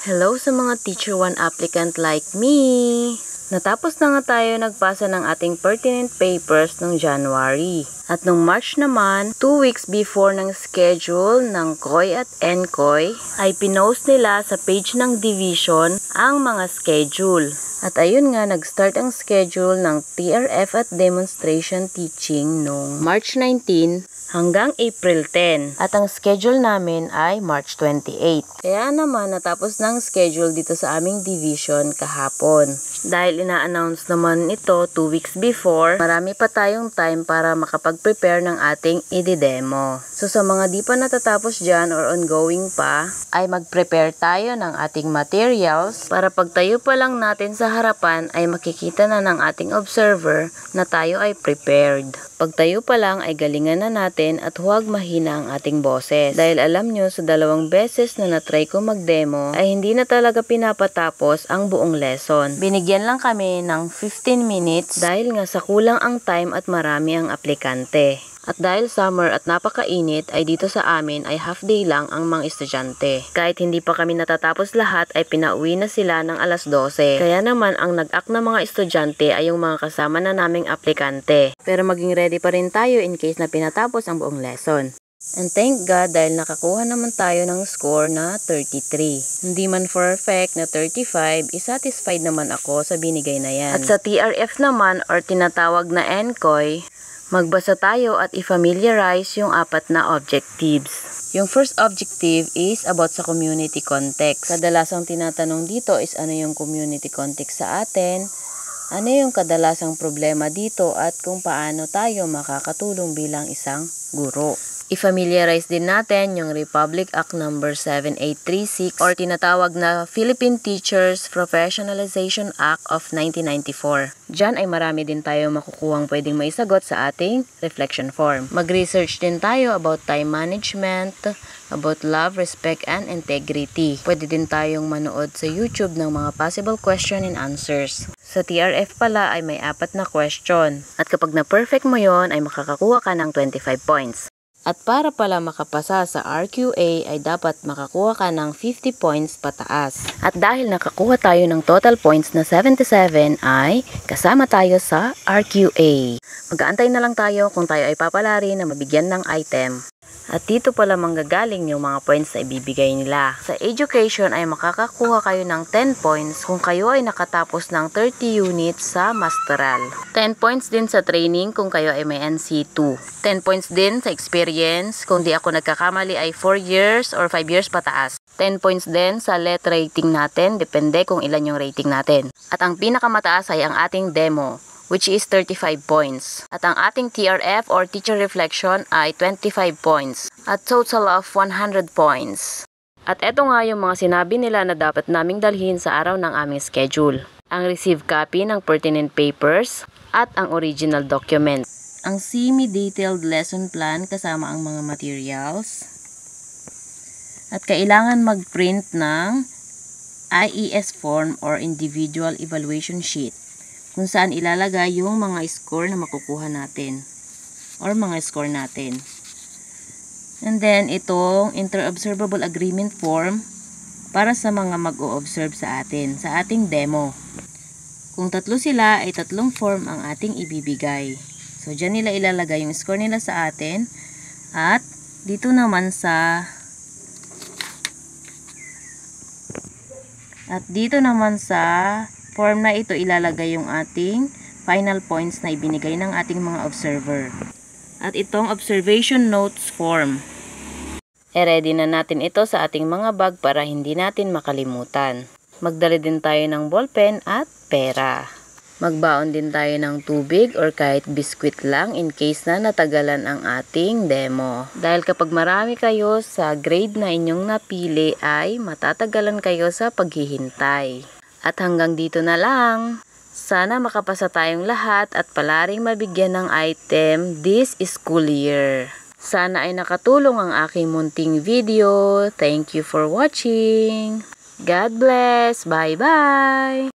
Hello sa mga Teacher 1 applicant like me! Natapos na nga tayo nagpasa ng ating pertinent papers noong January. At noong March naman, 2 weeks before ng schedule ng COY at NCOY, ay pinost nila sa page ng division ang mga schedule. At ayun nga, nag-start ang schedule ng TRF at demonstration teaching noong March 19 hanggang April 10. At ang schedule namin ay March 28. Kaya naman natapos ng schedule dito sa aming division kahapon. Dahil ina-announce naman ito 2 weeks before, marami pa tayong time para makapag-prepare ng ating i-demo. So sa mga di pa natatapos dyan or ongoing pa, ay mag-prepare tayo ng ating materials para pagtayo pa lang natin sa harapan ay makikita na ng ating observer na tayo ay prepared. Pagtayo pa lang ay galingan na natin at huwag mahina ang ating boses. Dahil alam nyo, sa 2 beses na natry ko mag-demo ay hindi na talaga pinapatapos ang buong lesson. Binigyan lang kami ng 15 minutes dahil nga sa kulang ang time at marami ang aplikante. At dahil summer at napakainit ay dito sa amin ay half day lang ang mga estudyante. Kahit hindi pa kami natatapos lahat ay pinauwi na sila ng alas 12. Kaya naman ang nag-act na mga estudyante ay yung mga kasama na naming aplikante. Pero maging ready pa rin tayo in case na pinatapos ang buong lesson. And thank God dahil nakakuha naman tayo ng score na 33. Hindi man perfect na 35, isatisfied naman ako sa binigay na yan. At sa TRF naman or tinatawag na NCOY, magbasa tayo at i-familiarize yung 4 na objectives. Yung first objective is about sa community context. Kadalasang tinatanong dito is ano yung community context sa atin, ano yung kadalasang problema dito at kung paano tayo makakatulong bilang isang guro. I-familiarize din natin yung Republic Act No. 7836 or tinatawag na Philippine Teachers Professionalization Act of 1994. Diyan ay marami din tayo makukuhang pwedeng maisagot sa ating reflection form. Mag-research din tayo about time management, about love, respect, and integrity. Pwede din tayong manood sa YouTube ng mga possible question and answers. Sa TRF pala ay may 4 na question. At kapag na-perfect mo yon ay makakakuha ka ng 25 points. At para pala makapasa sa RQA ay dapat makakuha ka ng 50 points pataas. At dahil nakakuha tayo ng total points na 77 ay kasama tayo sa RQA. Mag-aantay na lang tayo kung tayo ay papalari na mabigyan ng item. At dito pala manggagaling yung mga points na ibibigay nila. Sa education ay makakakuha kayo ng 10 points kung kayo ay nakatapos ng 30 units sa masteral. 10 points din sa training kung kayo ay may NC2. 10 points din sa experience kung di ako nagkakamali ay 4 years or 5 years pataas. 10 points din sa let rating natin, depende kung ilan yung rating natin. At ang pinakamataas ay ang ating demo, which is 35 points. At ang ating TRF or teacher reflection ay 25 points. At total of 100 points. At eto nga yung mga sinabi nila na dapat naming dalhin sa araw ng aming schedule. Ang receive copy ng pertinent papers at ang original document. Ang semi-detailed lesson plan kasama ang mga materials. At kailangan mag-print ng IES form or individual evaluation sheet, kung saan ilalagay yung mga score na makukuha natin or mga score natin. And then itong inter-observable agreement form para sa mga mag-o-observe sa atin, sa ating demo. Kung 3 sila ay 3 form ang ating ibibigay. So dyan nila ilalagay yung score nila sa atin at dito naman sa form na ito ilalagay yung ating final points na ibinigay ng ating mga observer. At itong observation notes form. E-ready na natin ito sa ating mga bag para hindi natin makalimutan. Magdala din tayo ng ballpen at pera. Magbaon din tayo ng tubig or kahit biskwit lang in case na natagalan ang ating demo. Dahil kapag marami kayo sa grade na inyong napili ay matatagalan kayo sa paghihintay. At hanggang dito na lang. Sana makapasa tayong lahat at palaring mabigyan ng item this school year. Sana ay nakatulong ang aking munting video. Thank you for watching. God bless. Bye-bye.